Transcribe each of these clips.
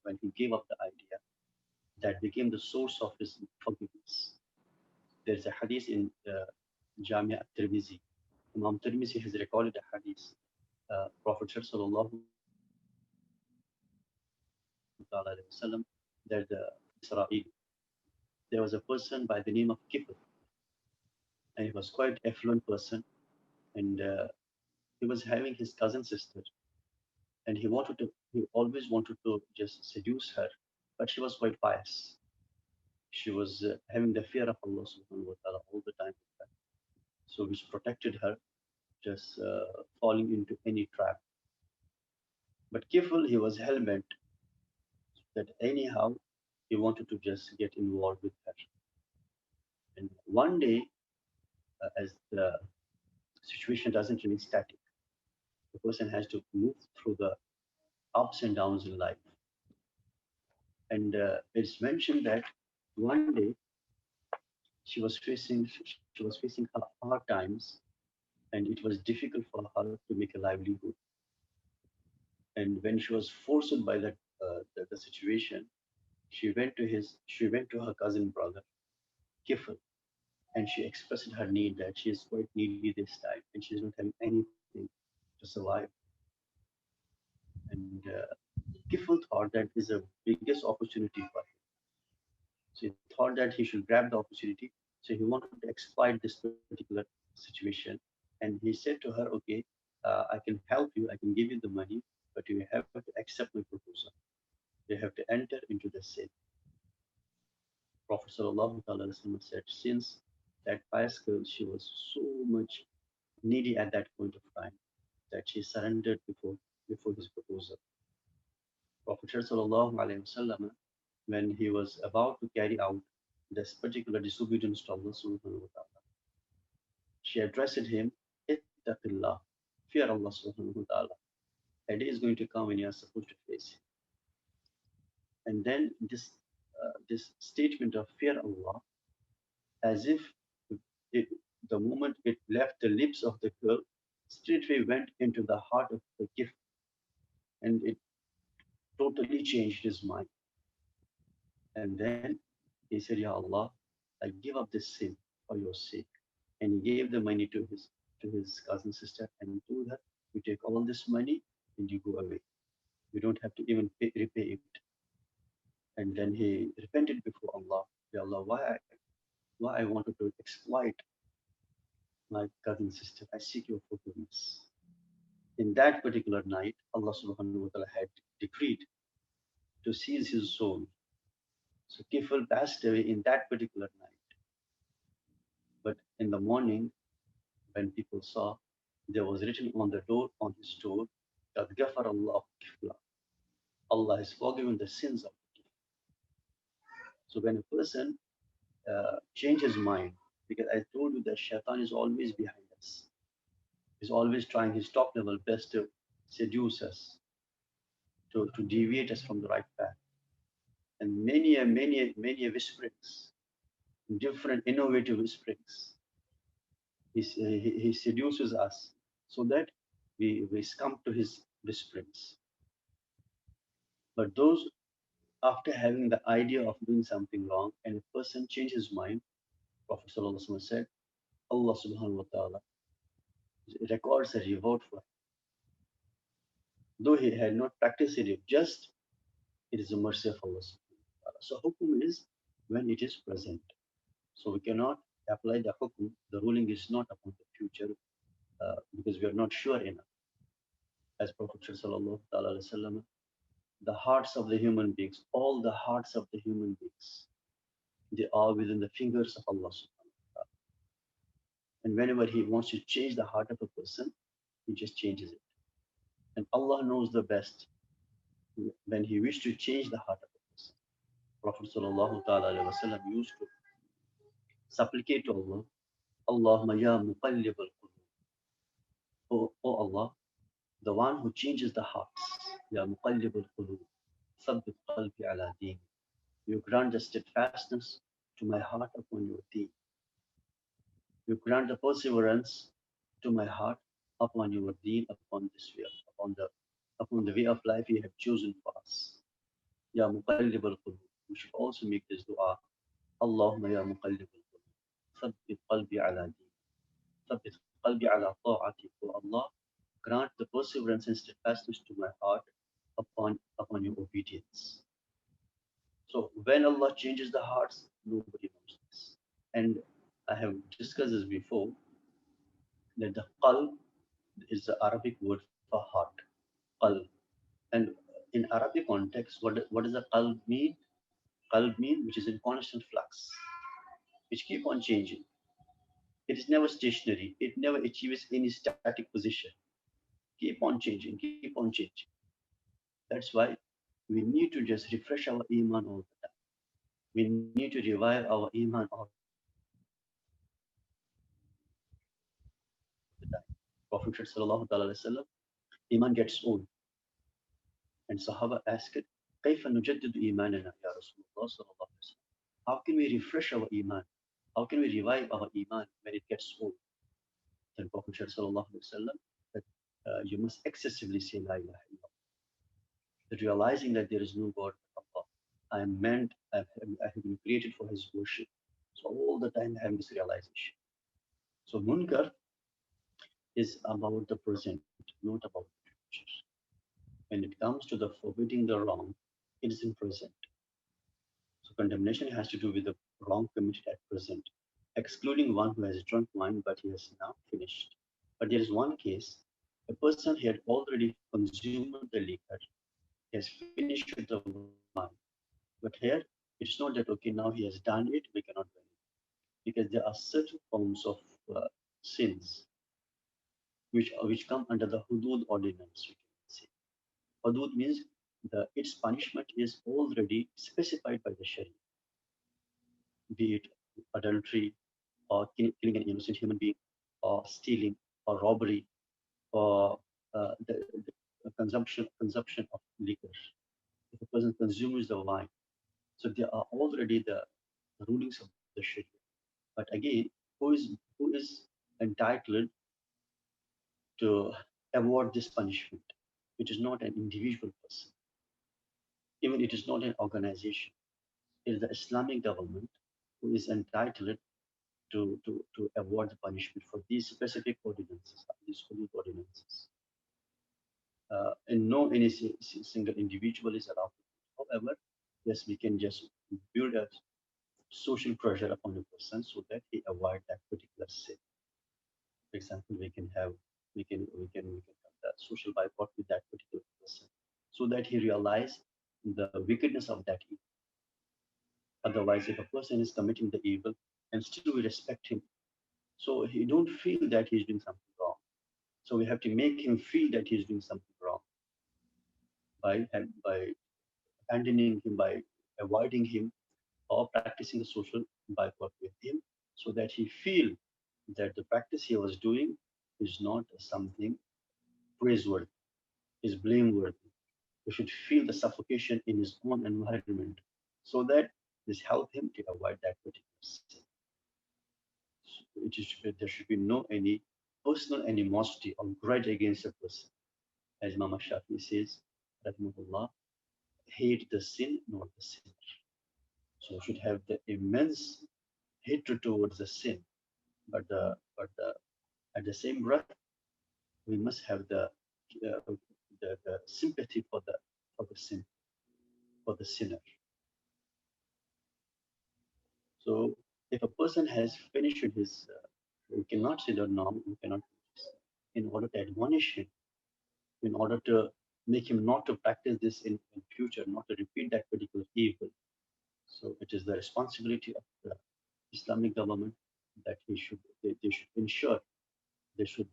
when he gave up the idea, that became the source of his forgiveness. There's a hadith in Jamia at-Tirmizi. Imam Tirmizi has recorded a hadith. Prophet sallallahu alaihi wasallam, that Israel, there was a person by the name of Kipr, and he was quite affluent person, and he was having his cousin sister, and he always wanted to just seduce her, but she was quite pious. She was having the fear of Allah subhanahu wa ta'ala all the time, so which protected her just falling into any trap. But careful, he was hell bent that anyhow he wanted to just get involved with her. And one day, as the situation doesn't remain static, the person has to move through the ups and downs in life. And it's mentioned that one day she was facing hard times, and it was difficult for her to make a livelihood. And when she was forced by the situation, she went to her cousin brother, Kifl, and she expressed her need that she is quite needy this time and she's not having anything to survive. And Kifl thought that is the biggest opportunity for him. So he thought that he should grab the opportunity. So he wanted to exploit this particular situation. And he said to her, okay, I can help you, I can give you the money, but you have to accept my proposal. You have to enter into the sin. Prophet ﷺ said, since that pious girl, she was so much needy at that point of time that she surrendered before his proposal. Prophet ﷺ, when he was about to carry out this particular disobedience to Allah subhanahu wa ta'ala, she addressed him, Ittaqillah, fear Allah subhanahu wa ta'ala. A day is going to come when you are supposed to face it. And then this statement of fear Allah, as if it, the moment it left the lips of the girl, straightway went into the heart of the gift, and it totally changed his mind. And then he said, Ya Allah, I give up this sin for your sake. And he gave the money to his cousin sister and told her, you take all this money and you go away. You don't have to even repay it. And then he repented before Allah. Ya Allah, why I wanted to exploit my cousin sister. I seek your forgiveness. In that particular night, Allah subhanahu wa ta'ala had decreed to seize his soul. So Kifl passed away in that particular night. But in the morning, when people saw, there was written on the door, on his door, that Ghafar Allah Kifla. Allah has forgiven the sins of the Kifl. So when a person changes mind, because I told you that Shaitan is always behind us. He's always trying his top level best to seduce us, to deviate us from the right path. And many whisperings, different innovative whisperings. He seduces us so that we succumb to his whisperings. But those, after having the idea of doing something wrong and a person changes his mind, Prophet ﷺ said, Allah subhanahu wa ta'ala records a reward for him. Though he had not practiced it, just it is a mercy of Allah subhanahu wa ta'ala. So hukum is when it is present. So we cannot apply the hukum. The ruling is not upon the future because we are not sure enough. As Prophet sallallahu alaihi wasallam, the hearts of the human beings, all the hearts of the human beings, they are within the fingers of Allah subhanahu wa ta'ala. And whenever He wants to change the heart of a person, He just changes it. And Allah knows the best when He wished to change the heart of a person. Prophet sallallahu alaihi wasallam used to supplicate to Allah, Allahumma ya muqallib al-qulub. O Allah, the one who changes the hearts, ya muqallib al-qulub, thabbit qalbi ala deen. You grant the steadfastness to my heart upon your deen. You grant the perseverance to my heart upon your deen, upon this way, upon the way of life you have chosen for us. Ya muqallibal qulub. We should also make this dua. Allahumma ya muqallibal qulub. Thabbit qalbi ala din. Thabbit qalbi ala ta'atik. O Allah, grant the perseverance and steadfastness to my heart upon your obedience. So when Allah changes the hearts, nobody knows this. And I have discussed this before that the qalb is the Arabic word for heart. Qalb. And in Arabic context, what does the qalb mean? Qalb mean which is in constant flux, which keep on changing. It is never stationary. It never achieves any static position. Keep on changing, keep on changing. That's why we need to just refresh our iman all the time. We need to revive our iman all the time. Prophet sallallahu alaihi wasallam, iman gets old, and Sahaba asked, كيف نجدد إيماننا يا رسول الله صلى الله عليه وسلم? How can we refresh our iman? How can we revive our iman when it gets old? Then Prophet sallallahu alaihi wasallam that you must excessively say La ilaha illallah. That realizing that there is no God but Allah. I am meant, I have been created for His worship. So all the time having this realization. So munkar is about the present, not about the future. When it comes to the forbidding the wrong, it is in present. So condemnation has to do with the wrong committed at present, excluding one who has drunk wine but he has now finished. But there is one case, a person had already consumed the liquor, he has finished with the wine. But here, it's not that, okay, now he has done it, we cannot do it. Because there are certain forms of sins which come under the hudud ordinance, we can say. Hudud means its punishment is already specified by the Sharia, be it adultery or killing an innocent human being or stealing or robbery or the consumption of liquor. If a person consumes the wine, so there are already the rulings of the Sharia. But again, who is entitled to award this punishment? It is not an individual person, even it is not an organization. It is the Islamic government who is entitled to award the punishment for these specific ordinances, these hudud ordinances. And no any single individual is allowed to do it. However, yes, we can just build a social pressure upon a person so that he avoid that particular sin. For example, we can have the social boycott with that particular person so that he realize the wickedness of that evil. Otherwise, if a person is committing the evil and still we respect him, so he don't feel that he's doing something wrong. So we have to make him feel that he's doing something wrong by abandoning him, by avoiding him, or practicing a social boycott with him, so that he feel that the practice he was doing is not something praiseworthy, is blameworthy. He should feel the suffocation in his own environment, so that this help him to avoid that particular sin. So there should be no any personal animosity or grudge against a person. As Imam Shafi says, Rahimahullah, hate the sin, not the sinner. So we should have the immense hatred towards the sin, but at the same breath, we must have the sympathy for the sin, for the sinner. So if a person has finished his, we cannot say the norm, we cannot, in order to admonish him, in order to make him not to practice this in future, not to repeat that particular evil. So it is the responsibility of the Islamic government that they should ensure, they should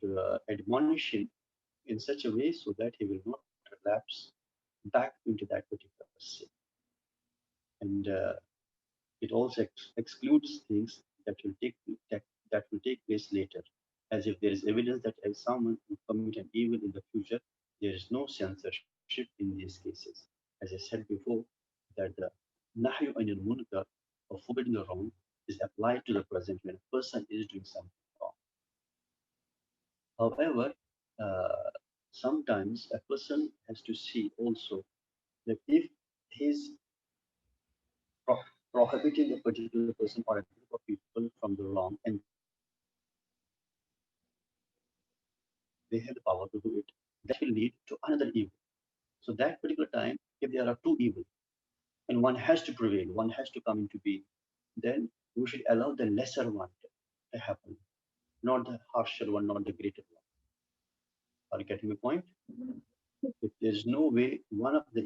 admonish him in such a way so that he will not relapse back into that particular sin. And it also excludes things that will take place later, as if there is evidence that if someone will commit an evil in the future, there is no censorship in these cases. As I said before, that the nahyu anil munkar, or forbidding the wrong, is applied to the present when a person is doing something wrong. However, uh, sometimes a person has to see also that if he's pro- prohibiting a particular person or a group of people from the wrong, and they have the power to do it, that will lead to another evil. So that particular time, if there are two evil and one has to prevail, one has to come into being, then we should allow the lesser one to happen, not the harsher one, not the greater one. Are you getting the point? If there's no way one of the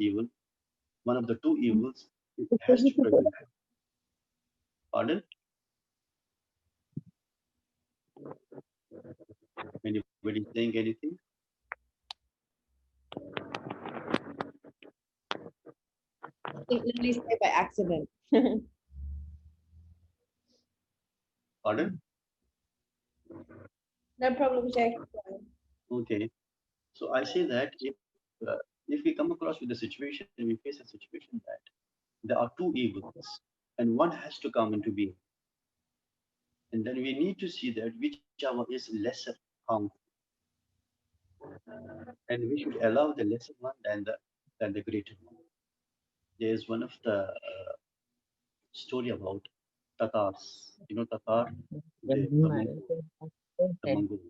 two evils has to prevail. Pardon? Anybody saying anything? Let me say by accident. Pardon? No problem, Sheikh. Okay. So I say that if we come across with a situation, we face a situation that there are two evils and one has to come into being, and then we need to see that whichever is lesser harmful, and we should allow the lesser one than the greater one. There is one of the story about Tatars. You know Tatar, the Mongols. The Mongols.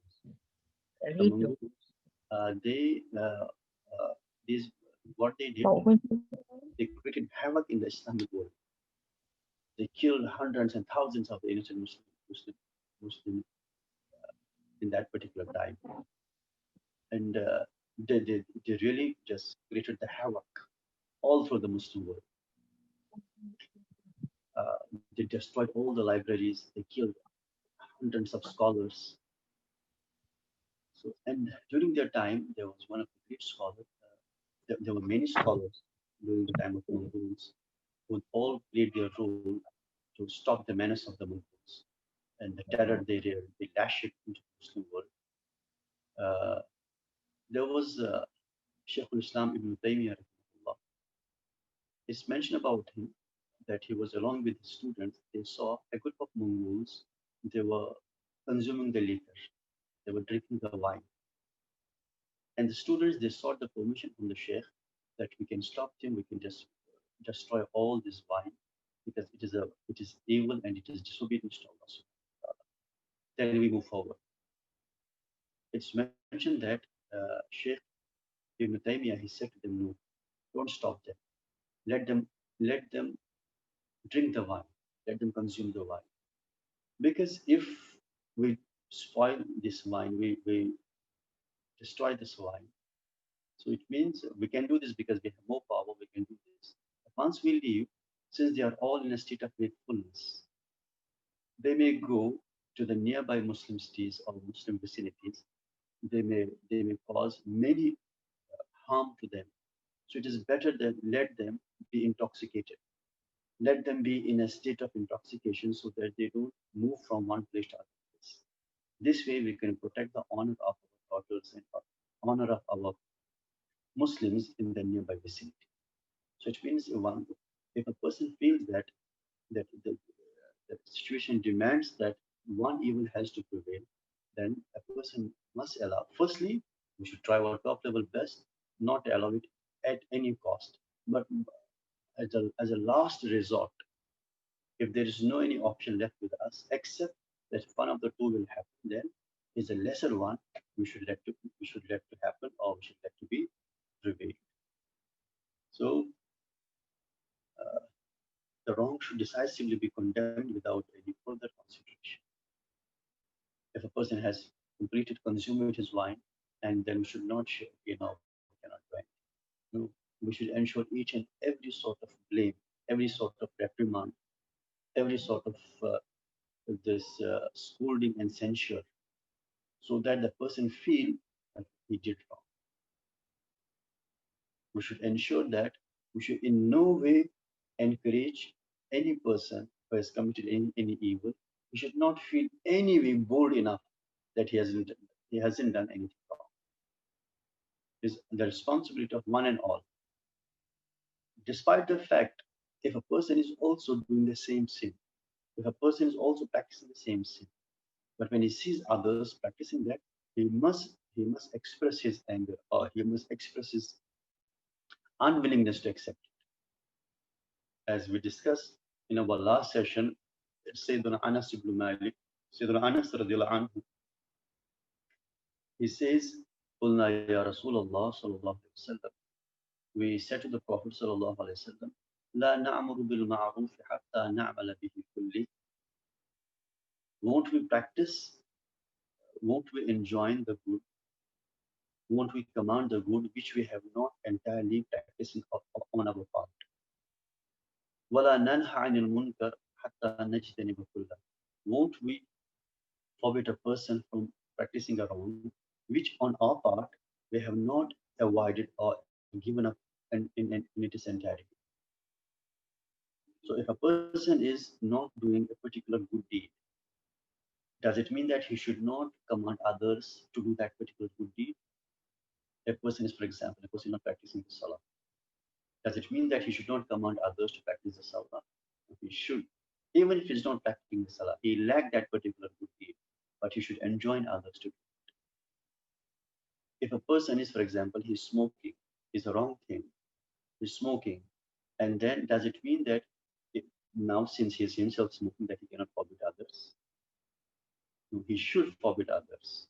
They these what they did. They created havoc in the Islamic world. They killed hundreds and thousands of the innocent Muslim in that particular time, and they really just created the havoc all through the Muslim world. They destroyed all the libraries. They killed hundreds of scholars. So, and during their time, there was one of the great scholars. There were many scholars during the time of Mongols who all played their role to stop the menace of the Mongols and the terror they lash it into the Muslim world. Uh, there was Sheikh al-Islam Ibn Taymiyyah. It's mentioned about him that he was along with his students. They saw a group of Mongols. They were consuming the liquor. They were drinking the wine. And the students, they sought the permission from the Sheikh that we can stop them. We can just destroy all this wine because it is evil and it is disobedience to Allah. Then we move forward. It's mentioned that Sheikh Ibn Taymiyyah, he said to them, no, don't stop them. Let them let them drink the wine. Let them consume the wine. Because if we spoil this wine, we destroy this wine. So it means we can do this because we have more power, we can do this. But once we leave, since they are all in a state of wakefulness, they may go to the nearby Muslim cities or Muslim vicinities. They may cause many harm to them. So it is better that let them be intoxicated. Let them be in a state of intoxication so that they don't move from one place to other place. This way we can protect the honor of our daughters and honor of our Muslims in the nearby vicinity. So it means if a person feels that the situation demands that one evil has to prevail, then a person must allow. Firstly, we should try our top level best, not allow it at any cost. But as a last resort, if there is no any option left with us except that one of the two will happen, then is a lesser one we should let to happen, or we should let to be prevailed. So the wrong should decisively be condemned without any further consideration. If a person has completed consumed his wine, and then we should not share, we cannot do anything. No, we should ensure each and every sort of blame, every sort of reprimand, every sort of this scolding and censure, so that the person feel that he did wrong. We should ensure that we should in no way encourage any person who has committed any evil. He should not feel any way bold enough that he hasn't done anything wrong. It's the responsibility of one and all. Despite the fact, if a person is also doing the same sin, if a person is also practicing the same sin, but when he sees others practicing that, he must express his anger, or he must express his unwillingness to accept it. As we discussed in our last session, Sayyidina Anas ibn Malik, Sayyidina Anas radiallahu anhu, he says, قلنا يا رسول الله صلى الله عليه وسلم. We said to the Prophet صلى الله عليه وسلم, لا نأمر بالمعروف حتى نعمل به كله. Won't we practice, won't we enjoin the good, won't we command the good which we have not entirely practicing on our part? ولا ننهى عن المنكر حتى نجتنب كله. Won't we forbid a person from practicing a wrong which on our part we have not avoided or given up in its entirety? So if a person is not doing a particular good deed, does it mean that he should not command others to do that particular good deed? A person is, for example, a person not practicing the salah. Does it mean that he should not command others to practice the salah? He should. Even if he's not practicing the salah, he lacked that particular good deed, but he should enjoin others to. If a person is, for example, he's smoking, is a wrong thing, he's smoking, and then does it mean that now since he is himself smoking that he cannot forbid others? No, he should forbid others.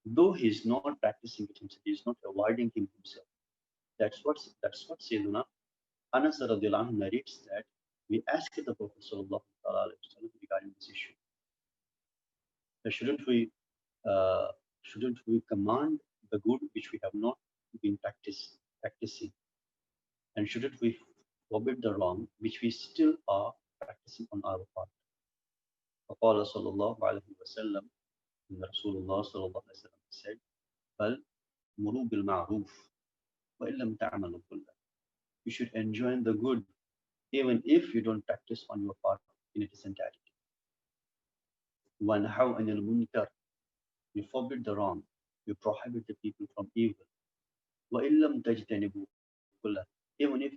Though he is not practicing it himself, he is not avoiding him himself. That's what Sayyidina Anas radiallahu anhu narrates that we asked the Prophet sallallahu alaihi wasallam regarding this issue. Shouldn't we command the good which we have not been practicing, and shouldn't we forbid the wrong which we still are practicing on our part? فقال صلى الله عليه وسلم, and Rasulullah صلى الله عليه وسلم said, بل مروا بالمعروف وإن لم تعملوا كله. You should enjoin the good even if you don't practice on your part in its entirety. وَنَحَوْا عَنِ الْمُنْكَرِ. You forbid the wrong. You prohibit the people from evil. وَإِن لَمْ تَجْتَنِبُوا كُلَّهُ. Even if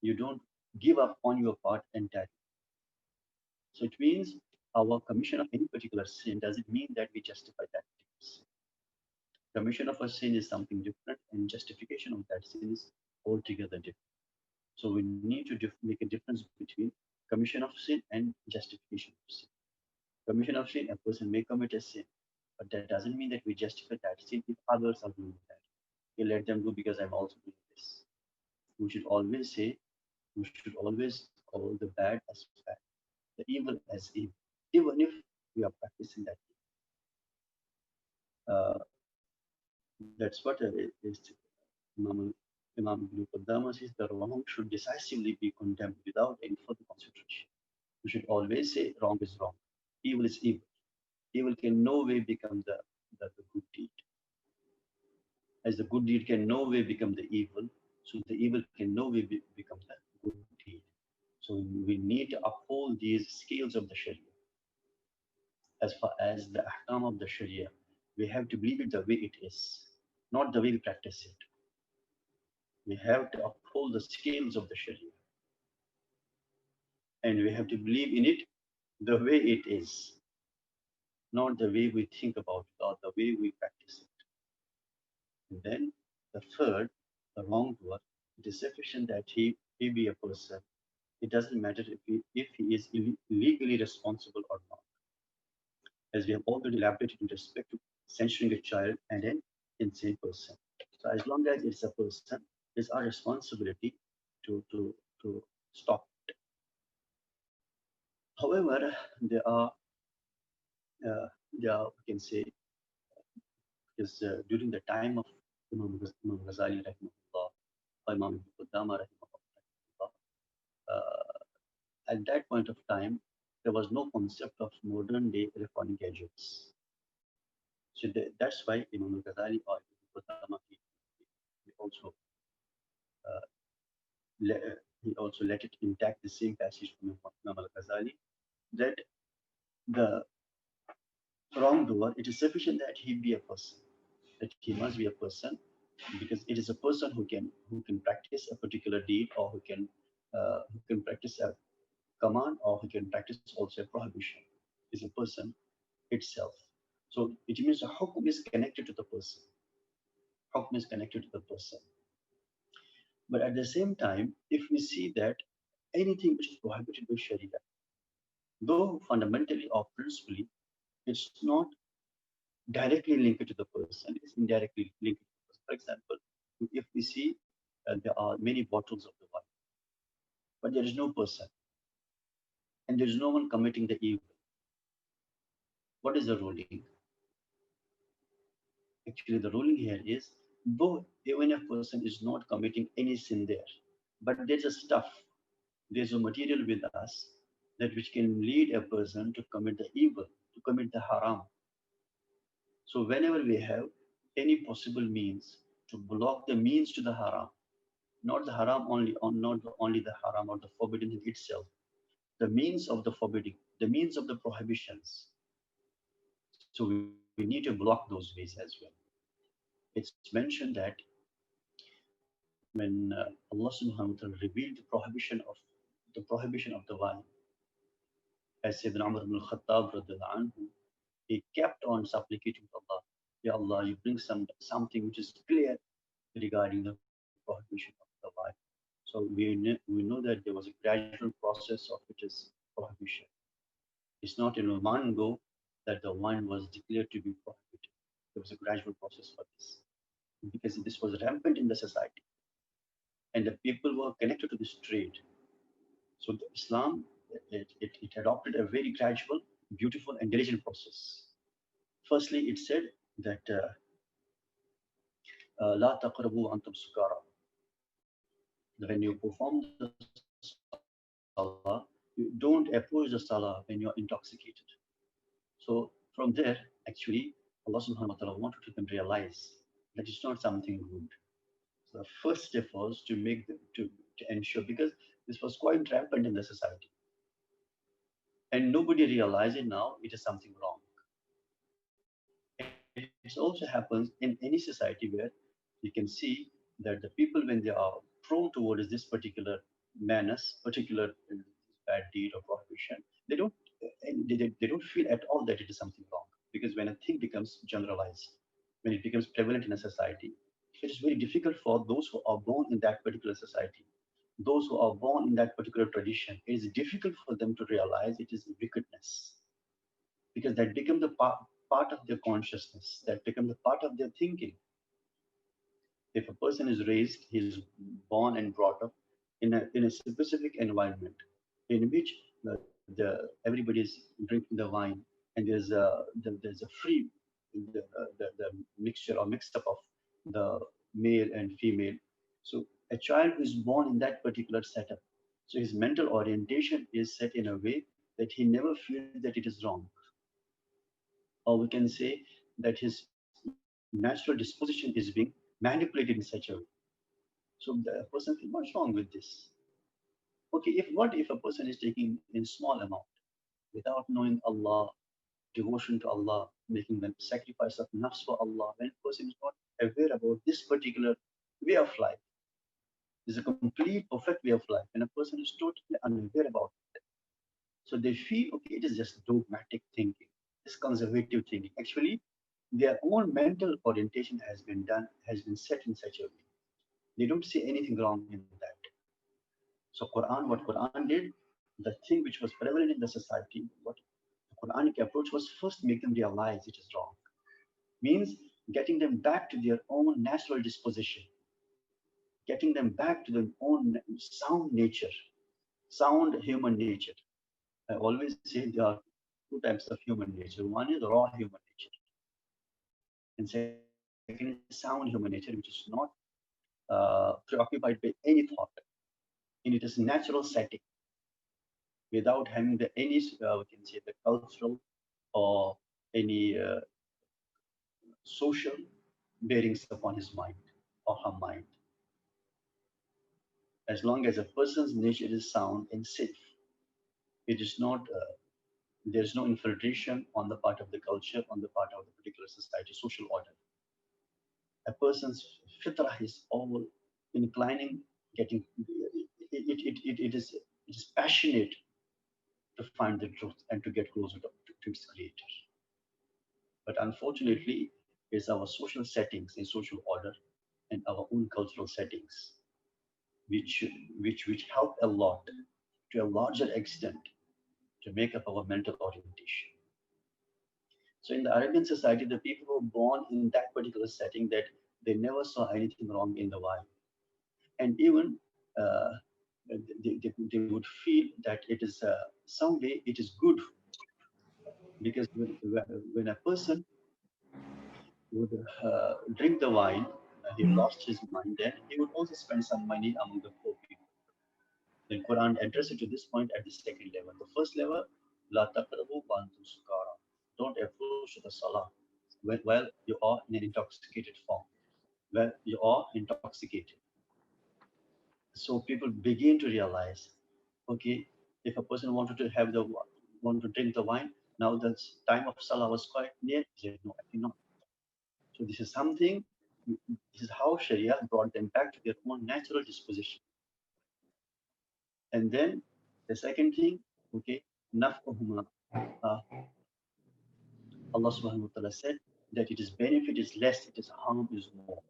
you don't give up on your part entirely. So it means our commission of any particular sin doesn't mean that we justify that particular sin. Commission of a sin is something different, and justification of that sin is altogether different. So we need to make a difference between commission of sin and justification of sin. Commission of sin, a person may commit a sin, but that doesn't mean that we justify that sin if others are doing that. You let them do because I'm also doing this. We should always say, we should always call the bad as bad, the evil as evil, even if we are practicing that. That's what is Imam Ibn Qudamah says the wrong should decisively be condemned without any further consideration. We should always say wrong is wrong, evil is evil. Evil can no way become the good deed. As the good deed can no way become the evil, so the evil can no way become the good deed. So we need to uphold these scales of the Sharia. As far as the ahkam of the Sharia, we have to believe it the way it is, not the way we practice it. We have to uphold the scales of the Sharia. And we have to believe in it the way it is, not the way we think about it or the way we practice it. And then the third, the wrongdoer, it is sufficient that he be a person. It doesn't matter if he is legally responsible or not. As we have already elaborated in respect to censuring a child and an insane person. So as long as it's a person, it's our responsibility to stop it. However, there are, we can say, because during the time of Imam Ghazali rahimahullah, or Imam Qudamah rahimahullah, at that point of time, there was no concept of modern day electronic gadgets. So that's why Imam Ghazali or Qudamah, uh, he also let it intact the same passage from Imam Al-Ghazali that the wrongdoer, it is sufficient that he be a person, that he must be a person, because it is a person who can practice a particular deed, or who can practice a command, or who can practice also a prohibition. Is a person itself. So it means the hukum is connected to the person. Hukum is connected to the person. But at the same time, if we see that anything which is prohibited by Sharia, though fundamentally or principally, it's not directly linked to the person, it's indirectly linked to the person. For example, if we see there are many bottles of the wine, but there is no person and there is no one committing the evil, what is the ruling? Actually, the ruling here is though even a person is not committing any sin there, but there's a stuff, there's a material with us that which can lead a person to commit the evil, to commit the haram. So whenever we have any possible means to block the means to the haram, not the haram only, or not only the haram or the forbidden in itself, the means of the forbidding, the means of the prohibitions. So we need to block those ways as well. It's mentioned that when Allah subhanahu wa ta'ala revealed the prohibition of the wine, as Sayyidina Umar ibn al-Khattab radiallahu anhu, he kept on supplicating to Allah, Ya Allah, you bring something which is clear regarding the prohibition of the wine. So we know that there was a gradual process of it is prohibition. It's not in one go that the wine was declared to be prohibited. There was a gradual process for this because this was rampant in the society and the people were connected to this trade. So the Islam, it adopted a very gradual, beautiful, and diligent process. Firstly, it said that لا تقربوا وأنتم سكارى. When you perform the salah, you don't approach the salah when you're intoxicated. So from there, actually, Allah subhanahu wa ta'ala wanted to them realize that it's not something good. So the first step was to make them to ensure because this was quite rampant in the society. And nobody realized it now it is something wrong. And it also happens in any society where you can see that the people when they are prone towards this particular menace, particular bad deed or prohibition, they don't they don't feel at all that it is something wrong. Because when a thing becomes generalized, when it becomes prevalent in a society, it is very difficult for those who are born in that particular society, those who are born in that particular tradition. It is difficult for them to realize it is wickedness because that becomes the part of their consciousness, that becomes the part of their thinking. If a person is raised, he is born and brought up in a specific environment in which everybody is drinking the wine and there's a free the mixture or mixed up of the male and female. So a child who is born in that particular setup, so his mental orientation is set in a way that he never feels that it is wrong, or we can say that his natural disposition is being manipulated in such a way. So the person feels, what's wrong with this? Okay, if what if a person is taking in small amount without knowing Allah, devotion to Allah, making the sacrifice of nafs for Allah, when a person is not aware about this particular way of life, is a complete perfect way of life, and a person is totally unaware about it. So they feel, okay, it is just dogmatic thinking, it's conservative thinking. Actually, their own mental orientation has been set in such a way. They don't see anything wrong in that. So what Quran did, the thing which was prevalent in the society, what the Quranic approach was first make them realize it is wrong. Means getting them back to their own natural disposition, getting them back to their own sound nature, sound human nature. I always say there are two types of human nature. One is raw human nature, and second is sound human nature, which is not preoccupied by any thought in its natural setting, without having any, we can say, the cultural or any social bearings upon his mind or her mind. As long as a person's nature is sound and safe, it is not. There's no infiltration on the part of the culture, on the part of the particular society, social order. A person's fitrah is all inclining, getting it is passionate to find the truth and to get closer to its creator. But unfortunately, it's our social settings and social order and our own cultural settings which which help a lot to a larger extent to make up our mental orientation. So in the Arabian society, the people were born in that particular setting that they never saw anything wrong in the wine. And even uh, they would feel that it is some way it is good because when a person would drink the wine, he lost his mind, then he would also spend some money among the poor people. Then Quran addresses it to this point at the second level. The first level, La taqrabu wa antum sukara. Don't approach the salah while you are in an intoxicated form, where you are intoxicated. So people begin to realize, okay, if a person wanted to have the want to drink the wine, now the time of salah was quite near. He said, no, I think not. So this is something. This is how Sharia brought them back to their own natural disposition. And then the second thing, okay, naf'uhuma. Uh, Allah subhanahu wa ta'ala said that it is benefit is less, it is harm is more.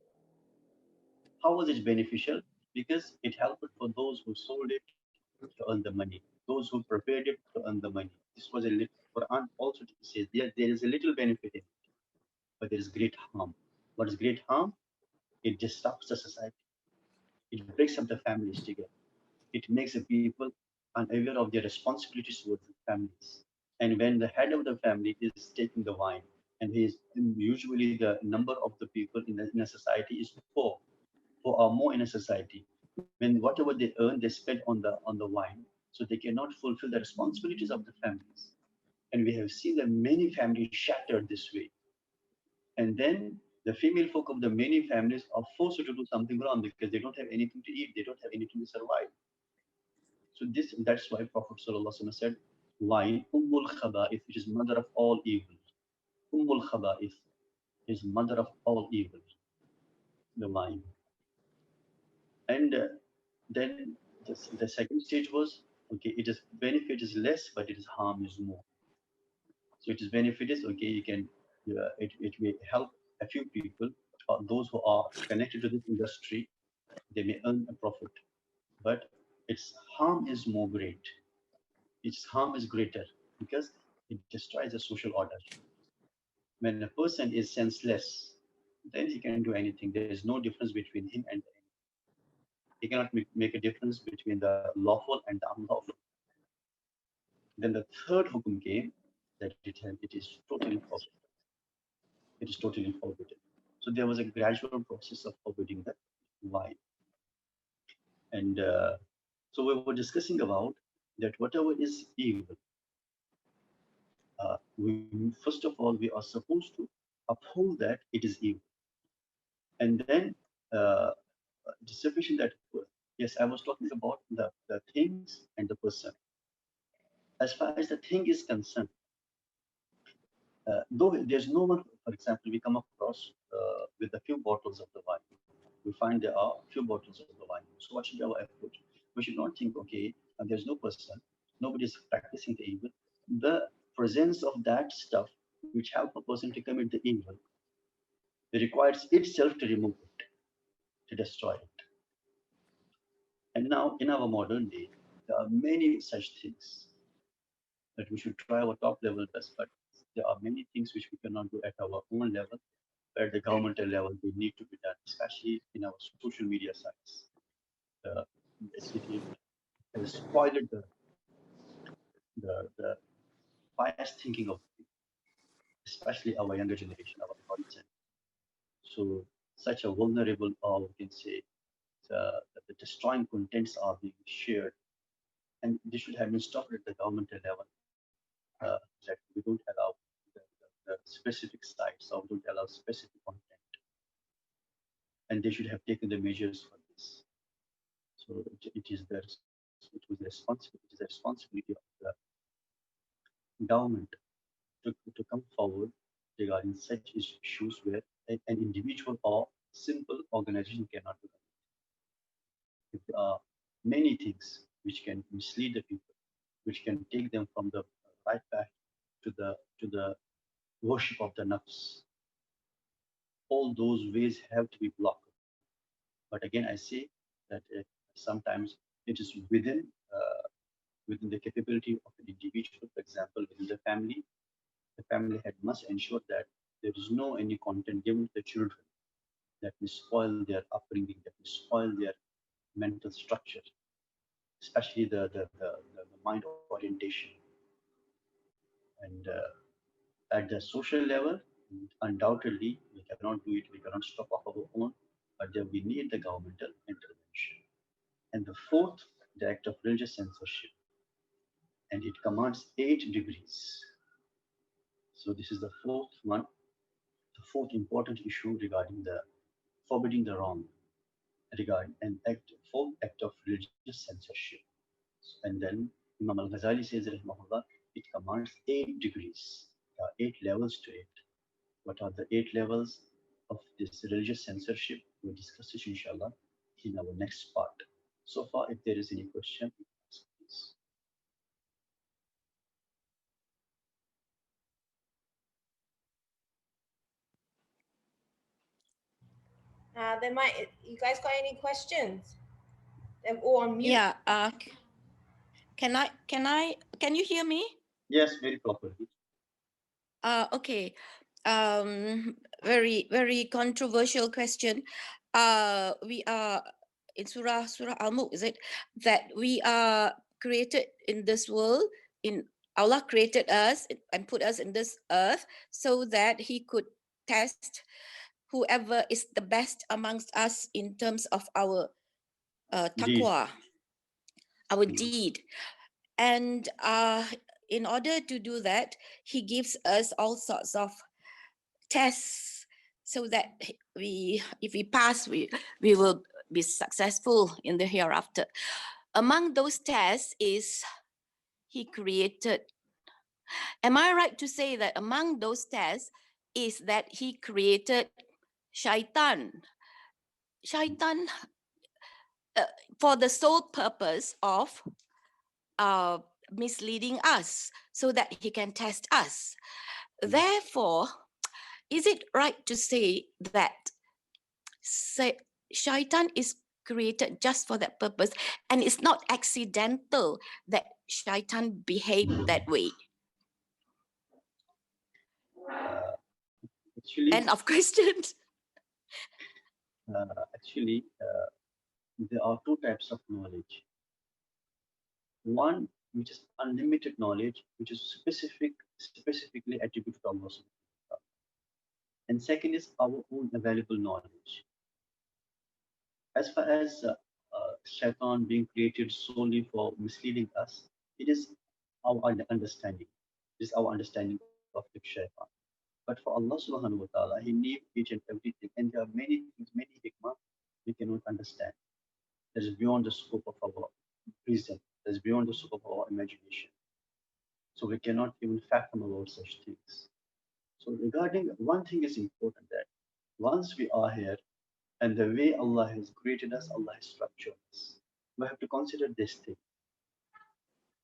How was it beneficial? Because it helped for those who sold it to earn the money, those who prepared it to earn the money. This was a little, Quran also says there is a little benefit in it, but there is great harm. What is great harm? It disrupts the society. It breaks up the families together. It makes the people unaware of their responsibilities towards the families. And when the head of the family is taking the wine, and he is usually the number of the people in a society is poor, who are more in a society, when whatever they earn they spend on the wine, so they cannot fulfill the responsibilities of the families. And we have seen that many families shattered this way. And then the female folk of the many families are forced to do something wrong because they don't have anything to eat, they don't have anything to survive. So that's why Prophet ﷺ said, wine, Ummul Khaba'ith, which is mother of all evil. Ummul Khaba'ith is mother of all evil, the wine. And then the second stage was, okay, it is benefit is less, but it is harm is more. So it is benefit is okay, you can it may help a few people, or those who are connected to this industry, they may earn a profit, but its harm is more great. Its harm is greater because it destroys the social order. When a person is senseless, then he can do anything. There is no difference between him and he cannot make a difference between the lawful and the unlawful. Then the third hukum came that it is totally forbidden. It is totally forbidden. So there was a gradual process of forbidding the wine. And so we were discussing about that whatever is evil, first of all, we are supposed to uphold that it is evil. And then uh, the sufficient that, yes, I was talking about the things and the person. As far as the thing is concerned, though there's no one, for example, we come across with a few bottles of the wine. We find there are few bottles of the wine. So what should be our approach? We should not think, okay, there's no person, nobody is practicing the evil. The presence of that stuff which help a person to commit the evil requires itself to remove it, to destroy it. And now in our modern day, there are many such things that we should try our top level best, but there are many things which we cannot do at our own level, but at the governmental level, they need to be done, especially in our social media sites. Uh, it has spoiled the biased thinking of people, especially our younger generation, our audience. So such a vulnerable, or we can say, the destroying contents are being shared, and this should have been stopped at the governmental level. That we don't allow the specific sites or don't allow specific content, and they should have taken the measures for this. So it is the responsibility of the government to come forward regarding such issues where an individual or simple organization cannot do that. If there are many things which can mislead the people, which can take them from the right path to the worship of the nafs. All those ways have to be blocked. But again, I say that Sometimes it is within the capability of an individual. For example, within the family head must ensure that there is no any content given to the children that will spoil their upbringing, that will spoil their mental structure, especially the mind orientation. And at the social level, undoubtedly, we cannot do it, we cannot stop of our own, but then we need the governmental intervention. And the fourth, the act of religious censorship, and it commands 8 degrees. So this is the fourth one, the fourth important issue regarding the forbidding the wrong, regarding an act, fourth act of religious censorship. And then Imam Al-Ghazali says, Rahimahullah, it commands 8 degrees. There are 8 levels to it. What are the 8 levels of this religious censorship? We'll discuss it, inshallah, in our next part. So far, if there is any question, please. You guys got any questions? They're all on mute. Yeah. Can you hear me? Yes, very properly. Okay. Very controversial question. We are in Surah Al-Mulk, is it that we are created in this world? In Allah created us and put us in this earth so that He could test whoever is the best amongst us in terms of our taqwa, our deed. And in order to do that, He gives us all sorts of tests so that if we pass, we will be successful in the hereafter. Among those tests is He created. Am I right to say that among those tests is that He created shaitan? Shaitan for the sole purpose of misleading us so that He can test us. Therefore, is it right to say that shaitan is created just for that purpose and it's not accidental that shaitan behaved that way? Actually, end of question. Actually, there are 2 types of knowledge. One, which is unlimited knowledge, which is specifically attributed to Allah subhanahu wa ta'ala. And second is our own available knowledge. As far as shaitan being created solely for misleading us, it is our understanding. It is our understanding of the shaitan. But for Allah subhanahu wa ta'ala, He knew each and everything. And there are many things, many hikmah we cannot understand. That is beyond the scope of our reason. That is beyond the scope of our imagination. So we cannot even fathom about such things. So regarding one thing is important, that once we are here and the way Allah has created us, Allah has structured us, we have to consider this thing,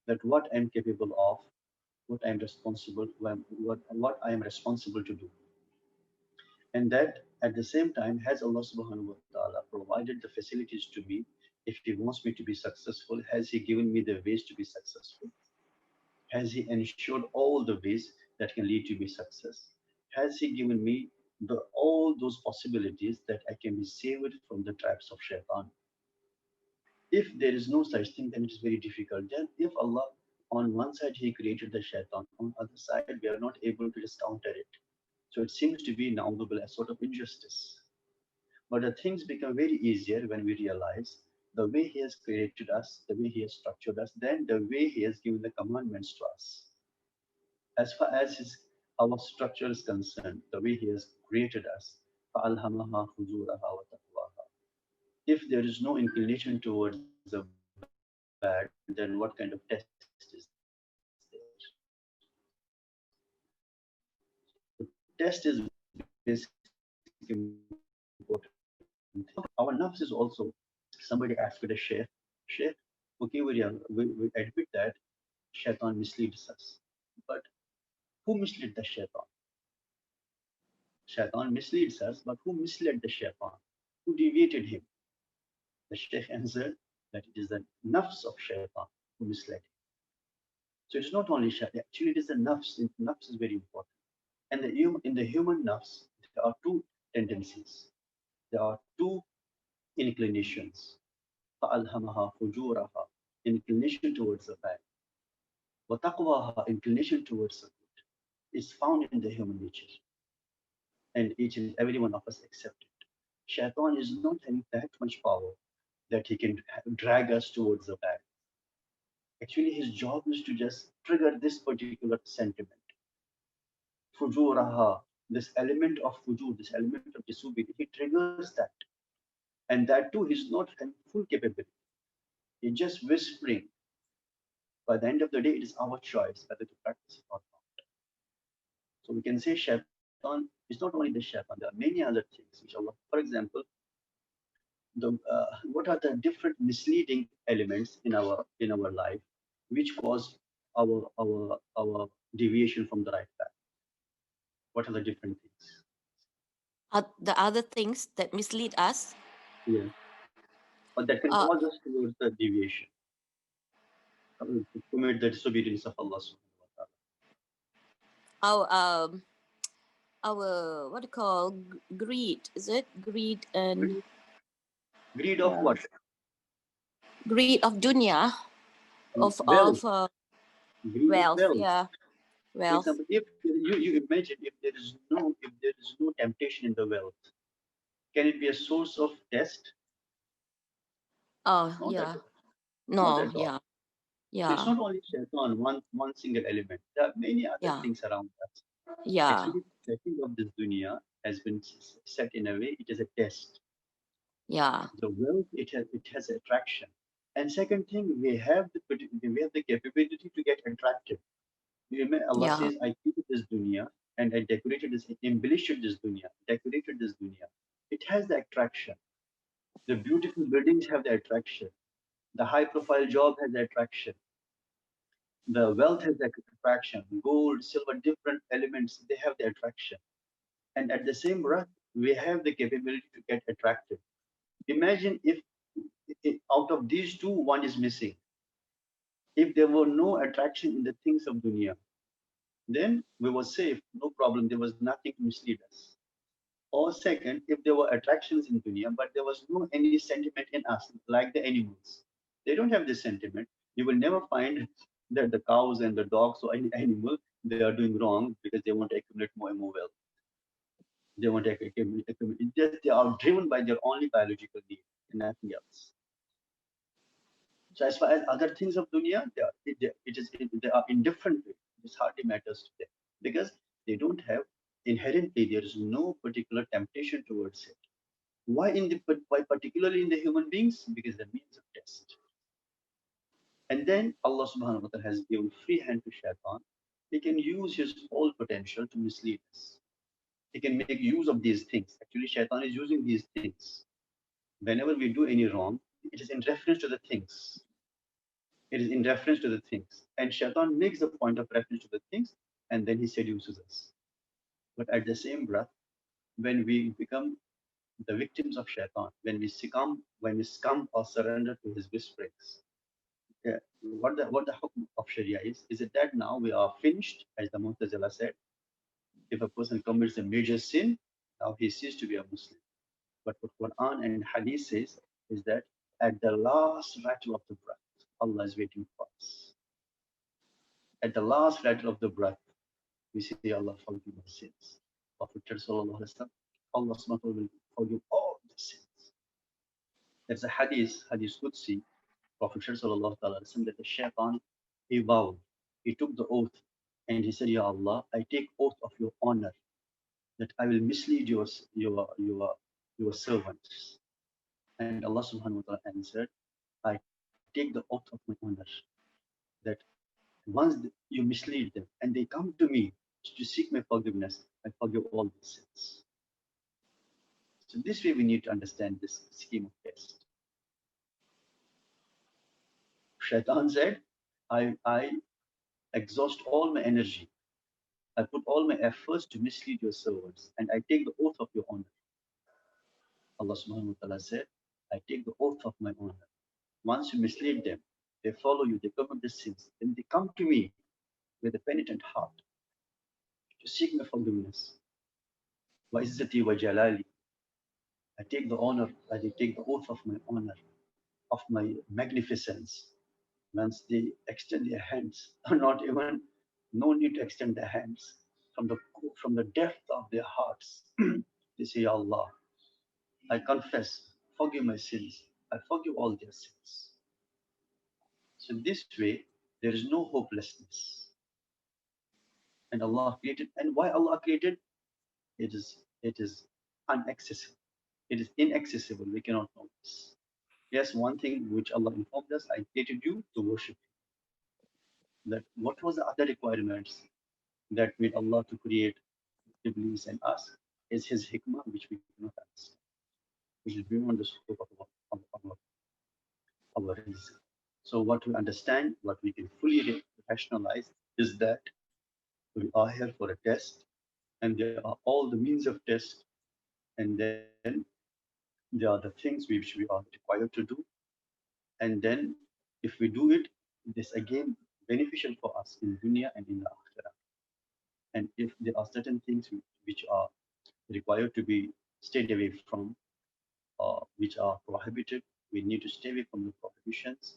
that what I'm capable of, what I'm responsible, what I am responsible to do. And that at the same time, has Allah subhanahu wa ta'ala provided the facilities to me, if He wants me to be successful, has He given me the ways to be successful? Has He ensured all the ways that can lead to be success? Has He given me all those possibilities that I can be saved from the traps of shaitan? If there is no such thing, then it is very difficult. Then if Allah, on one side He created the shaitan, on the other side we are not able to just counter it. So it seems to be nowable a sort of injustice. But the things become very easier when we realize the way He has created us, the way He has structured us, then the way He has given the commandments to us. As far as our structure is concerned, the way He has created us, فَأَلْهَمَهَا فُجُورَهَا وَتَقْوَاهَا. If there is no inclination towards the bad, then what kind of test is there? So test is basically important. Our nafs is also, somebody asked the Sheikh, okay, we admit that shaitan misleads us. But who misled the shaitan? Shaitan misleads us, but who misled the shaitan? Who deviated him? The Sheikh answered, that it is the nafs of shaitan who misled him. So it's not only shaitan, actually it is the nafs. Nafs is very important. And in the human nafs, there are two tendencies. There are two inclinations. فَأَلْهَمَهَا فُجُورَهَا, inclination towards the bad. وَتَقْوَاهَا, inclination towards the good, is found in the human nature. And each and every one of us accept it. Shaitan is not having that much power that he can drag us towards the bad. Actually, his job is to just trigger this particular sentiment. Fujuraha, this element of fujur, this element of disobedience, he triggers that. And that too, he's not having full capability. He's just whispering. By the end of the day, it is our choice whether to practice it or not. So we can say shaitan is not only the shaitan, there are many other things which Allah, for example, what are the different misleading elements in our life which cause our deviation from the right path? What are the different things? The other things that mislead us, Yeah, or that can uh, cause us towards the deviation, to commit the disobedience of Allah subhanahu wa ta'ala. our um, our what do you call greed? Is it greed and Greed, greed of Yeah. what? greed of dunya, Wealth, of greed of wealth? wealth. Yeah, For wealth. example, if you imagine if there is no temptation in the wealth, can it be a source of test? Oh Not at yeah, all. Not no, at all. yeah, So it's yeah, not only shaitan, one single element. There are many other yeah, things around us. yeah, Actually, the setting of this dunya has been set in a way. It is a test. yeah, The wealth, it has attraction. And second thing, we have the capability to get attracted. You remember Allah yeah, says, I created this dunya and I decorated this, embellished this dunya, decorated this dunya. It has the attraction. The beautiful buildings have the attraction. The high profile job has the attraction. The wealth has the attraction. Gold, silver, different elements, they have the attraction. And at the same breath, we have the capability to get attracted. Imagine if out of these two, one is missing. If there were no attraction in the things of dunya, then we were safe, no problem. There was nothing to mislead us. Or second, if there were attractions in dunya, but there was no any sentiment in us, like the animals. They don't have this sentiment. You will never find that the cows and the dogs or any animal, they are doing wrong because they want to accumulate more and more wealth. They want to accumulate. Just they are driven by their only biological need and nothing else. So as far as other things of dunya, they are indifferent. It hardly matters to them because they don't have inherently there is no particular temptation towards it. Why particularly in the human beings? Because the means of test. And then Allah subhanahu wa ta'ala has given free hand to shaitan. He can use his whole potential to mislead us. He can make use of these things. Actually, shaitan is using these things. Whenever we do any wrong, it is in reference to the things. It is in reference to the things. And shaitan makes the point of reference to the things and then he seduces us. But at the same breath, when we become the victims of shaitan, when we succumb or surrender to his whisperings, yeah, what the hukm of Sharia is it that now we are finished, as the Mu'tazila said, if a person commits a major sin, now he ceases to be a Muslim. But what Quran and Hadith says is that at the last rattle of the breath, Allah is waiting for us. At the last rattle of the breath, we say, Allah forgive our sins. Prophet Sallallahu Alaihi Wasallam, Allah subhanahu wa ta'ala will forgive all the sins. There's a hadith Qudsi, Prophet Sallallahu Alaihi Wasallam, that the shaitan, he vowed, he took the oath, and he said, Ya Allah, I take oath of your honor that I will mislead your servants. And Allah subhanahu wa ta'ala answered, I take the oath of my honor that once you mislead them and they come to me to seek my forgiveness, I forgive all their sins. So this way we need to understand this scheme of test. Shaitan said, I exhaust all my energy. I put all my efforts to mislead your servants and I take the oath of your honor. Allah subhanahu wa ta'ala said, I take the oath of my honor Once you mislead them, they follow you, they commit the sins, then they come to me with a penitent heart to seek my forgiveness. Wa izzati wa jalali. I take the honor, I take the oath of my honor, of my magnificence. Once they extend their hands, or not even, no need to extend their hands, from the depth of their hearts, they say, "Ya Allah, I confess, forgive my sins. I forgive all their sins." So this way, there is no hopelessness. And Allah created, and why Allah created? It is unaccessible. It is inaccessible. We cannot know this. Yes, one thing which Allah informed us, I created you to worship. That what was the other requirements that made Allah to create Iblis and us is His hikmah, which we cannot understand, which is beyond the scope of our reason. So what we understand, what we can fully rationalize is that we are here for a test, and there are all the means of test, and then there are the things which we are required to do, and then if we do it, this again beneficial for us in dunya and in the akhirah. And if there are certain things which are required to be stayed away from, which are prohibited, we need to stay away from the prohibitions.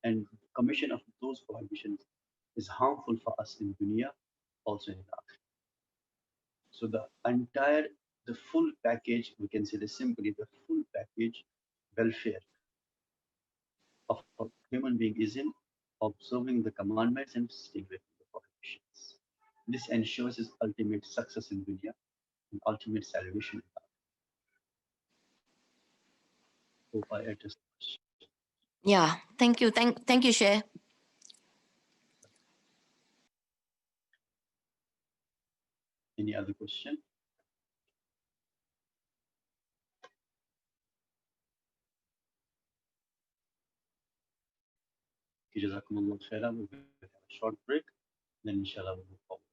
And commission of those prohibitions is harmful for us in dunya, also in the akhirah. So the full package, we can say this simply, the full package welfare of a human being is in observing the commandments and staying away from the prohibitions. This ensures his ultimate success in dunya and ultimate salvation. Hope I addressed the question. Yeah, thank you. Thank you, Sheikh. Any other question? Jazakumullah khairan. We will have a short break, then inshallah we'll move forward.